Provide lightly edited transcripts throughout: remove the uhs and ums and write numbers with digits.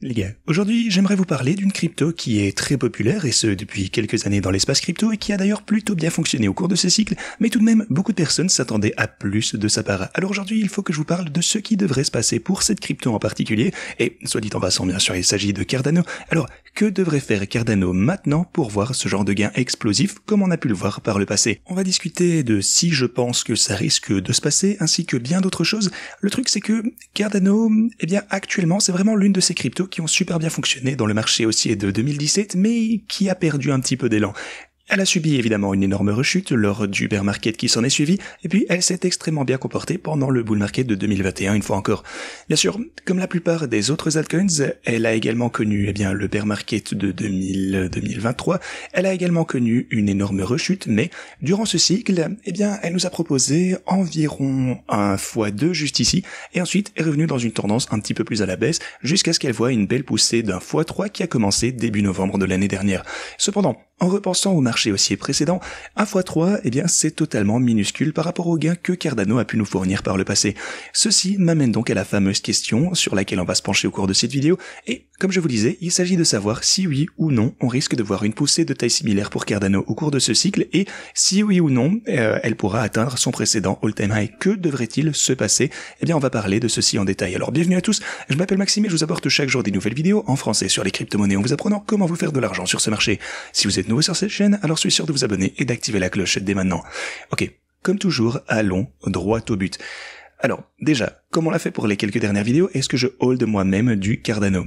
Les gars, aujourd'hui j'aimerais vous parler d'une crypto qui est très populaire et ce depuis quelques années dans l'espace crypto et qui a d'ailleurs plutôt bien fonctionné au cours de ce cycle, mais tout de même beaucoup de personnes s'attendaient à plus de sa part. Alors aujourd'hui il faut que je vous parle de ce qui devrait se passer pour cette crypto en particulier, et soit dit en passant bien sûr il s'agit de Cardano. Alors que devrait faire Cardano maintenant pour voir ce genre de gain explosif comme on a pu le voir par le passé? On va discuter de si je pense que ça risque de se passer ainsi que bien d'autres choses. Le truc c'est que Cardano, eh bien actuellement c'est vraiment l'une de ces cryptos qui ont super bien fonctionné dans le marché haussier de 2017, mais qui a perdu un petit peu d'élan. Elle a subi évidemment une énorme rechute lors du bear market qui s'en est suivi, et puis elle s'est extrêmement bien comportée pendant le bull market de 2021 une fois encore. Bien sûr, comme la plupart des autres altcoins, elle a également connu le bear market de 2023, elle a également connu une énorme rechute, mais durant ce cycle, elle nous a proposé environ un x2 juste ici, et ensuite est revenue dans une tendance un petit peu plus à la baisse, jusqu'à ce qu'elle voie une belle poussée d'un x3 qui a commencé début novembre de l'année dernière. Cependant, en repensant au marché haussier précédent, 1 x 3, c'est totalement minuscule par rapport aux gains que Cardano a pu nous fournir par le passé. Ceci m'amène donc à la fameuse question sur laquelle on va se pencher au cours de cette vidéo, et comme je vous disais, il s'agit de savoir si oui ou non on risque de voir une poussée de taille similaire pour Cardano au cours de ce cycle, et si oui ou non elle pourra atteindre son précédent all-time high. Que devrait-il se passer? On va parler de ceci en détail. Alors bienvenue à tous, je m'appelle Maxime et je vous apporte chaque jour des nouvelles vidéos en français sur les crypto-monnaies en vous apprenant comment vous faire de l'argent sur ce marché. Si vous êtes nouveau sur cette chaîne, alors soyez sûr de vous abonner et d'activer la cloche dès maintenant. Ok, comme toujours, allons droit au but. Alors, déjà, comme on l'a fait pour les quelques dernières vidéos, est-ce que je hold moi-même du Cardano?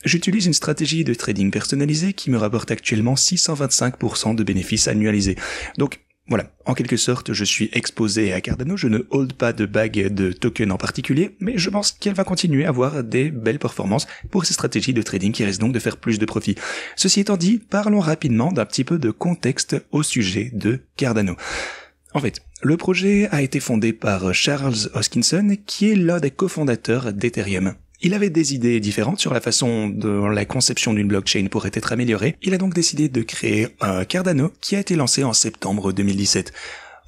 J'utilise une stratégie de trading personnalisée qui me rapporte actuellement 625% de bénéfices annualisés. Donc, voilà, en quelque sorte, je suis exposé à Cardano, je ne hold pas de bague de token en particulier, mais je pense qu'elle va continuer à avoir des belles performances pour ces stratégies de trading qui risquent donc de faire plus de profit. Ceci étant dit, parlons rapidement d'un petit peu de contexte au sujet de Cardano. En fait, le projet a été fondé par Charles Hoskinson, qui est l'un des cofondateurs d'Ethereum. Il avait des idées différentes sur la façon dont la conception d'une blockchain pourrait être améliorée. Il a donc décidé de créer un Cardano qui a été lancé en septembre 2017.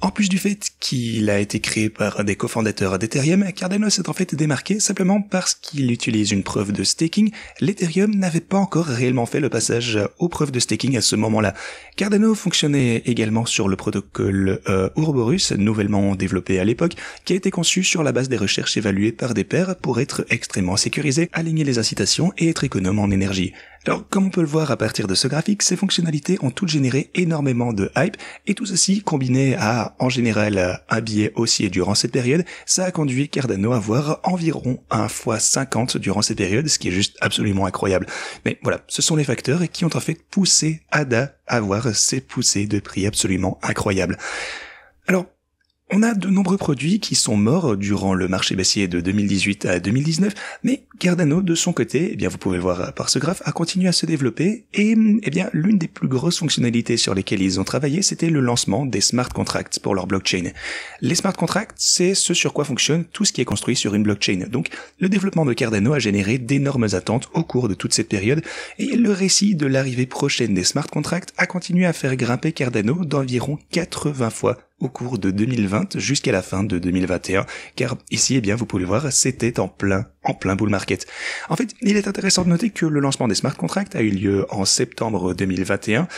En plus du fait qu'il a été créé par des cofondateurs d'Ethereum, Cardano s'est en fait démarqué simplement parce qu'il utilise une preuve de staking. L'Ethereum n'avait pas encore réellement fait le passage aux preuves de staking à ce moment-là. Cardano fonctionnait également sur le protocole Ouroboros, nouvellement développé à l'époque, qui a été conçu sur la base des recherches évaluées par des pairs pour être extrêmement sécurisé, aligner les incitations et être économe en énergie. Alors, comme on peut le voir à partir de ce graphique, ces fonctionnalités ont toutes généré énormément de hype, et tout ceci, combiné à, en général, un biais haussier durant cette période, ça a conduit Cardano à voir environ 1 x 50 durant cette période, ce qui est juste absolument incroyable. Mais voilà, ce sont les facteurs qui ont en fait poussé ADA à avoir ces poussées de prix absolument incroyables. Alors, on a de nombreux produits qui sont morts durant le marché baissier de 2018 à 2019, mais Cardano, de son côté, vous pouvez le voir par ce graphe, a continué à se développer et, l'une des plus grosses fonctionnalités sur lesquelles ils ont travaillé, c'était le lancement des smart contracts pour leur blockchain. Les smart contracts, c'est ce sur quoi fonctionne tout ce qui est construit sur une blockchain. Donc, le développement de Cardano a généré d'énormes attentes au cours de toute cette période et le récit de l'arrivée prochaine des smart contracts a continué à faire grimper Cardano d'environ 80 fois au cours de 2020 jusqu'à la fin de 2021, car ici, vous pouvez le voir, c'était en plein bull market. En fait, il est intéressant de noter que le lancement des smart contracts a eu lieu en septembre 2021,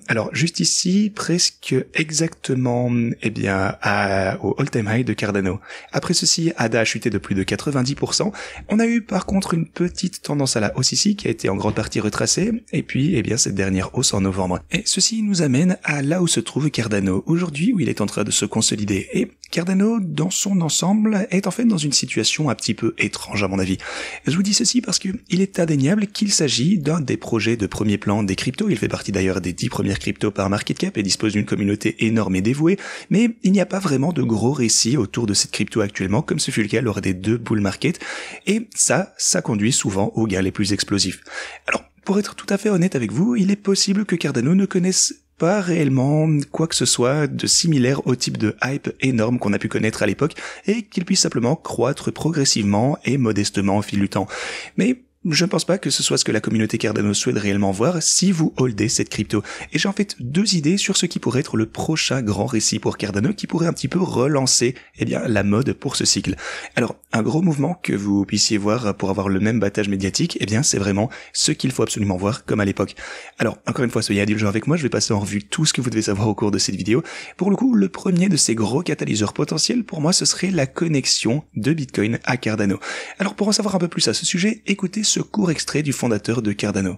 alors juste ici, presque exactement, au all-time high de Cardano. Après ceci, ADA a chuté de plus de 90%. On a eu par contre une petite tendance à la hausse ici qui a été en grande partie retracée, et puis cette dernière hausse en novembre. Et ceci nous amène à là où se trouve Cardano aujourd'hui, où il est en train de se consolider. Et Cardano, dans son ensemble, est en fait dans une situation un petit peu étrange à mon avis. Je vous dis ceci parce que il est indéniable qu'il s'agit d'un des projets de premier plan des cryptos. Il fait partie d'ailleurs des 10 premières cryptos par market cap et dispose d'une communauté énorme et dévouée, mais il n'y a pas vraiment de gros récits autour de cette crypto actuellement, comme ce fut le cas lors des 2 bull market, et ça conduit souvent aux gains les plus explosifs. Alors, pour être tout à fait honnête avec vous, il est possible que Cardano ne connaisse pas réellement quoi que ce soit de similaire au type de hype énorme qu'on a pu connaître à l'époque, et qu'il puisse simplement croître progressivement et modestement au fil du temps. Mais je ne pense pas que ce soit ce que la communauté Cardano souhaite réellement voir si vous holdez cette crypto. Et j'ai en fait 2 idées sur ce qui pourrait être le prochain grand récit pour Cardano qui pourrait un petit peu relancer, la mode pour ce cycle. Alors, un gros mouvement que vous puissiez voir pour avoir le même battage médiatique, c'est vraiment ce qu'il faut absolument voir comme à l'époque. Alors, encore une fois, soyez indulgents avec moi, je vais passer en revue tout ce que vous devez savoir au cours de cette vidéo. Pour le coup, le premier de ces gros catalyseurs potentiels, pour moi, ce serait la connexion de Bitcoin à Cardano. Alors, pour en savoir un peu plus à ce sujet, écoutez ce court extrait du fondateur de Cardano.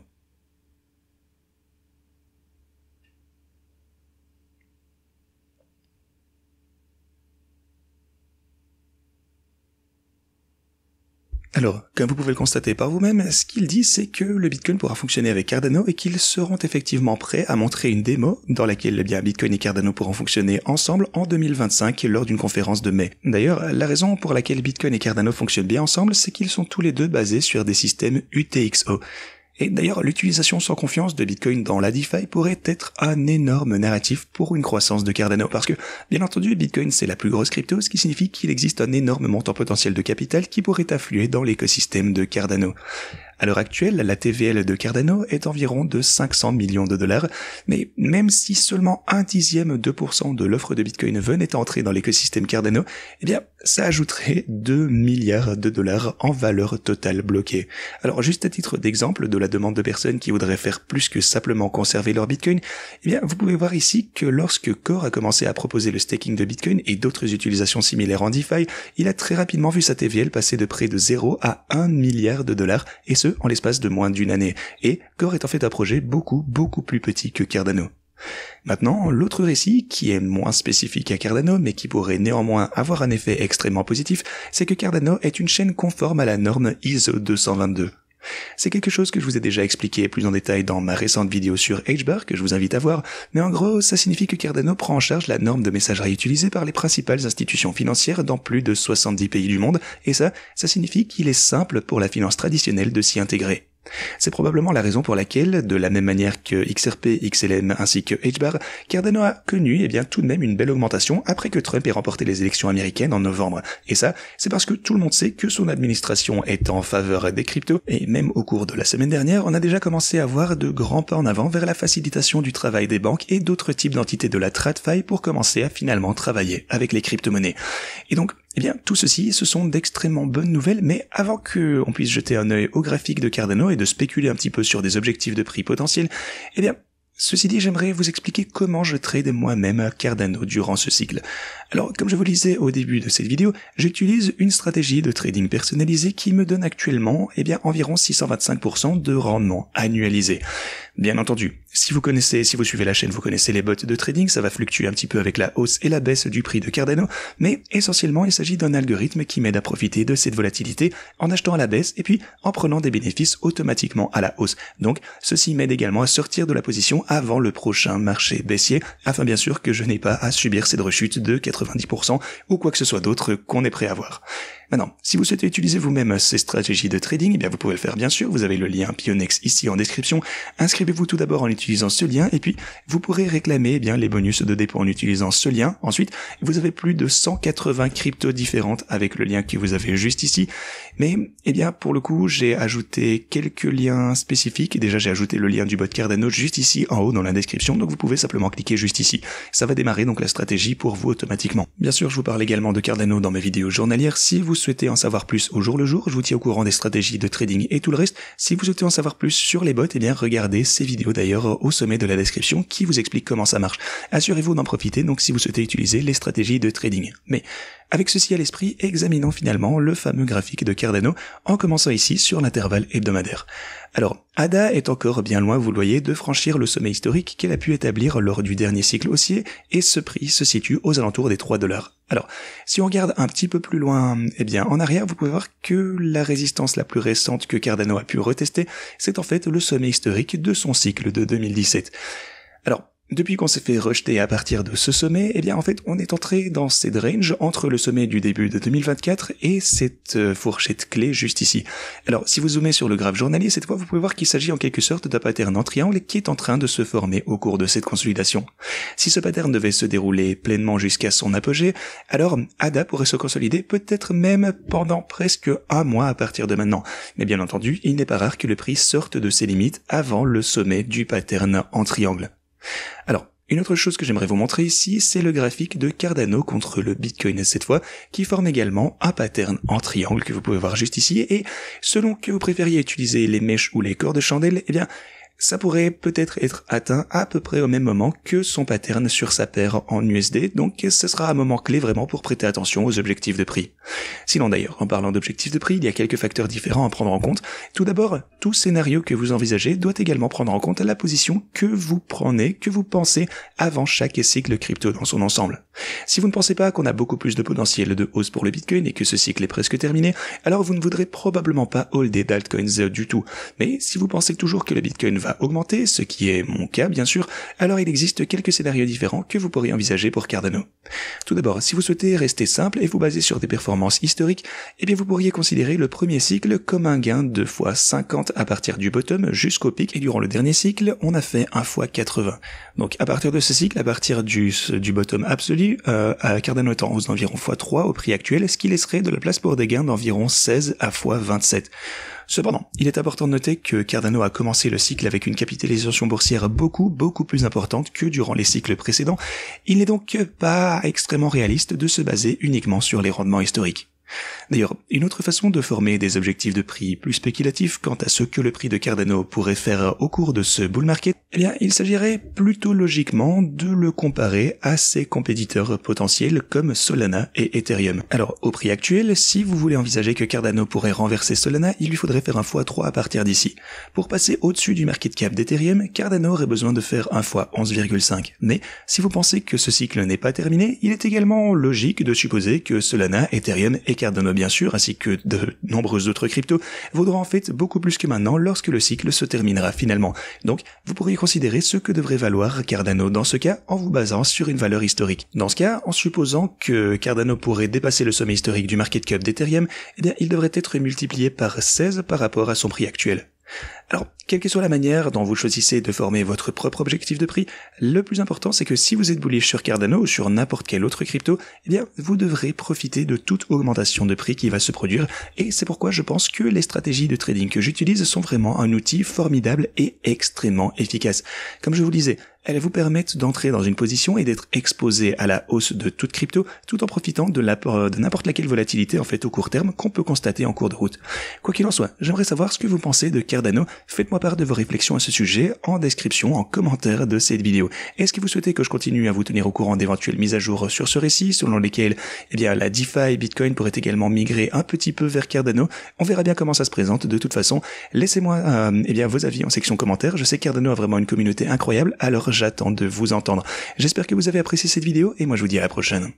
Alors, comme vous pouvez le constater par vous-même, ce qu'il dit, c'est que le Bitcoin pourra fonctionner avec Cardano et qu'ils seront effectivement prêts à montrer une démo dans laquelle Bitcoin et Cardano pourront fonctionner ensemble en 2025 lors d'une conférence de mai. D'ailleurs, la raison pour laquelle Bitcoin et Cardano fonctionnent bien ensemble, c'est qu'ils sont tous les deux basés sur des systèmes UTXO. Et d'ailleurs, l'utilisation sans confiance de Bitcoin dans la DeFi pourrait être un énorme narratif pour une croissance de Cardano, parce que, bien entendu, Bitcoin c'est la plus grosse crypto, ce qui signifie qu'il existe un énorme montant potentiel de capital qui pourrait affluer dans l'écosystème de Cardano. À l'heure actuelle, la TVL de Cardano est environ de 500 millions de dollars, mais même si seulement 1/10 de l'offre de Bitcoin venait à entrer dans l'écosystème Cardano, ça ajouterait 2 milliards de dollars en valeur totale bloquée. Alors, juste à titre d'exemple de la demande de personnes qui voudraient faire plus que simplement conserver leur Bitcoin, vous pouvez voir ici que lorsque Core a commencé à proposer le staking de Bitcoin et d'autres utilisations similaires en DeFi, il a très rapidement vu sa TVL passer de près de 0 à 1 milliard de dollars, et ce, en l'espace de moins d'une année. Et Core est en fait un projet beaucoup plus petit que Cardano. Maintenant, l'autre récit, qui est moins spécifique à Cardano, mais qui pourrait néanmoins avoir un effet extrêmement positif, c'est que Cardano est une chaîne conforme à la norme ISO 222. C'est quelque chose que je vous ai déjà expliqué plus en détail dans ma récente vidéo sur HBAR que je vous invite à voir, mais en gros, ça signifie que Cardano prend en charge la norme de messagerie utilisée par les principales institutions financières dans plus de 70 pays du monde, et ça signifie qu'il est simple pour la finance traditionnelle de s'y intégrer. C'est probablement la raison pour laquelle, de la même manière que XRP, XLM ainsi que HBAR, Cardano a connu tout de même une belle augmentation après que Trump ait remporté les élections américaines en novembre. Et ça, c'est parce que tout le monde sait que son administration est en faveur des cryptos, et même au cours de la semaine dernière, on a déjà commencé à voir de grands pas en avant vers la facilitation du travail des banques et d'autres types d'entités de la TradFi pour commencer à finalement travailler avec les crypto-monnaies. Et donc, tout ceci, ce sont d'extrêmement bonnes nouvelles, mais avant qu'on puisse jeter un œil au graphique de Cardano et de spéculer un petit peu sur des objectifs de prix potentiels, ceci dit, j'aimerais vous expliquer comment je trade moi-même Cardano durant ce cycle. Alors, comme je vous le disais au début de cette vidéo, j'utilise une stratégie de trading personnalisée qui me donne actuellement, environ 625% de rendement annualisé. Bien entendu, si vous suivez la chaîne, vous connaissez les bots de trading, ça va fluctuer un petit peu avec la hausse et la baisse du prix de Cardano, mais essentiellement, il s'agit d'un algorithme qui m'aide à profiter de cette volatilité en achetant à la baisse et puis en prenant des bénéfices automatiquement à la hausse. Donc, ceci m'aide également à sortir de la position avant le prochain marché baissier, afin bien sûr que je n'ai pas à subir cette rechute de 90% ou quoi que ce soit d'autre qu'on est prêt à voir. Maintenant, si vous souhaitez utiliser vous-même ces stratégies de trading, vous pouvez le faire bien sûr, vous avez le lien Pionex ici en description. Inscrivez-vous tout d'abord en utilisant ce lien et puis vous pourrez réclamer les bonus de dépôt en utilisant ce lien. Ensuite, vous avez plus de 180 cryptos différentes avec le lien que vous avez juste ici. Mais, pour le coup, j'ai ajouté quelques liens spécifiques. Déjà, j'ai ajouté le lien du bot Cardano juste ici en haut dans la description, donc vous pouvez simplement cliquer juste ici. Ça va démarrer donc la stratégie pour vous automatiquement. Bien sûr, je vous parle également de Cardano dans mes vidéos journalières. Si vous souhaitez en savoir plus au jour le jour, je vous tiens au courant des stratégies de trading et tout le reste. Si vous souhaitez en savoir plus sur les bots, regardez ces vidéos d'ailleurs au sommet de la description qui vous expliquent comment ça marche. Assurez-vous d'en profiter donc si vous souhaitez utiliser les stratégies de trading. Mais avec ceci à l'esprit, examinons finalement le fameux graphique de Cardano en commençant ici sur l'intervalle hebdomadaire. Alors, ADA est encore bien loin, vous le voyez, de franchir le sommet historique qu'elle a pu établir lors du dernier cycle haussier, et ce prix se situe aux alentours des 3 $. Alors, si on regarde un petit peu plus loin, en arrière, vous pouvez voir que la résistance la plus récente que Cardano a pu retester, c'est en fait le sommet historique de son cycle de 2017. Alors, depuis qu'on s'est fait rejeter à partir de ce sommet, eh bien en fait on est entré dans cette range entre le sommet du début de 2024 et cette fourchette clé juste ici. Alors si vous zoomez sur le graphe journalier, cette fois vous pouvez voir qu'il s'agit en quelque sorte d'un pattern en triangle qui est en train de se former au cours de cette consolidation. Si ce pattern devait se dérouler pleinement jusqu'à son apogée, alors ADA pourrait se consolider peut-être même pendant presque un mois à partir de maintenant. Mais bien entendu, il n'est pas rare que le prix sorte de ses limites avant le sommet du pattern en triangle. Alors, une autre chose que j'aimerais vous montrer ici, c'est le graphique de Cardano contre le Bitcoin cette fois, qui forme également un pattern en triangle que vous pouvez voir juste ici, et selon que vous préfériez utiliser les mèches ou les corps de chandelle, eh bien, ça pourrait peut-être être atteint à peu près au même moment que son pattern sur sa paire en USD, donc ce sera un moment clé vraiment pour prêter attention aux objectifs de prix. Sinon d'ailleurs, en parlant d'objectifs de prix, il y a quelques facteurs différents à prendre en compte. Tout d'abord, tout scénario que vous envisagez doit également prendre en compte la position que vous prenez, que vous pensez avant chaque cycle crypto dans son ensemble. Si vous ne pensez pas qu'on a beaucoup plus de potentiel de hausse pour le Bitcoin et que ce cycle est presque terminé, alors vous ne voudrez probablement pas holder d'altcoins du tout. Mais si vous pensez toujours que le Bitcoin va augmenter, ce qui est mon cas bien sûr, alors il existe quelques scénarios différents que vous pourriez envisager pour Cardano. Tout d'abord, si vous souhaitez rester simple et vous baser sur des performances historiques, eh bien vous pourriez considérer le premier cycle comme un gain de x50 à partir du bottom jusqu'au pic, et durant le dernier cycle, on a fait un x80. Donc à partir de ce cycle, à partir du bottom absolu, Cardano est en hausse d'environ x3 au prix actuel, ce qui laisserait de la place pour des gains d'environ 16 à x27. Cependant, il est important de noter que Cardano a commencé le cycle avec une capitalisation boursière beaucoup plus importante que durant les cycles précédents. Il n'est donc pas extrêmement réaliste de se baser uniquement sur les rendements historiques. D'ailleurs, une autre façon de former des objectifs de prix plus spéculatifs quant à ce que le prix de Cardano pourrait faire au cours de ce bull market, eh bien, il s'agirait plutôt logiquement de le comparer à ses compétiteurs potentiels comme Solana et Ethereum. Alors, au prix actuel, si vous voulez envisager que Cardano pourrait renverser Solana, il lui faudrait faire un x3 à partir d'ici. Pour passer au-dessus du market cap d'Ethereum, Cardano aurait besoin de faire un x 11,5. Mais, si vous pensez que ce cycle n'est pas terminé, il est également logique de supposer que Solana, Ethereum et Cardano bien sûr, ainsi que de nombreuses autres cryptos, vaudront en fait beaucoup plus que maintenant lorsque le cycle se terminera finalement. Donc, vous pourriez considérer ce que devrait valoir Cardano dans ce cas en vous basant sur une valeur historique. Dans ce cas, en supposant que Cardano pourrait dépasser le sommet historique du market cap d'Ethereum, eh bien, il devrait être multiplié par 16 par rapport à son prix actuel. Alors, quelle que soit la manière dont vous choisissez de former votre propre objectif de prix, le plus important c'est que si vous êtes bullish sur Cardano ou sur n'importe quel autre crypto, eh bien, vous devrez profiter de toute augmentation de prix qui va se produire, et c'est pourquoi je pense que les stratégies de trading que j'utilise sont vraiment un outil formidable et extrêmement efficace. Comme je vous le disais, elles vous permettent d'entrer dans une position et d'être exposé à la hausse de toute crypto, tout en profitant de n'importe laquelle volatilité en fait au court terme qu'on peut constater en cours de route. Quoi qu'il en soit, j'aimerais savoir ce que vous pensez de Cardano. Faites-moi part de vos réflexions à ce sujet en description, en commentaire de cette vidéo. Est-ce que vous souhaitez que je continue à vous tenir au courant d'éventuelles mises à jour sur ce récit, selon lesquelles eh bien, la DeFi Bitcoin pourrait également migrer un petit peu vers Cardano? On verra bien comment ça se présente de toute façon. Laissez-moi eh bien, vos avis en section commentaires. Je sais que Cardano a vraiment une communauté incroyable, alors j'attends de vous entendre. J'espère que vous avez apprécié cette vidéo et moi je vous dis à la prochaine.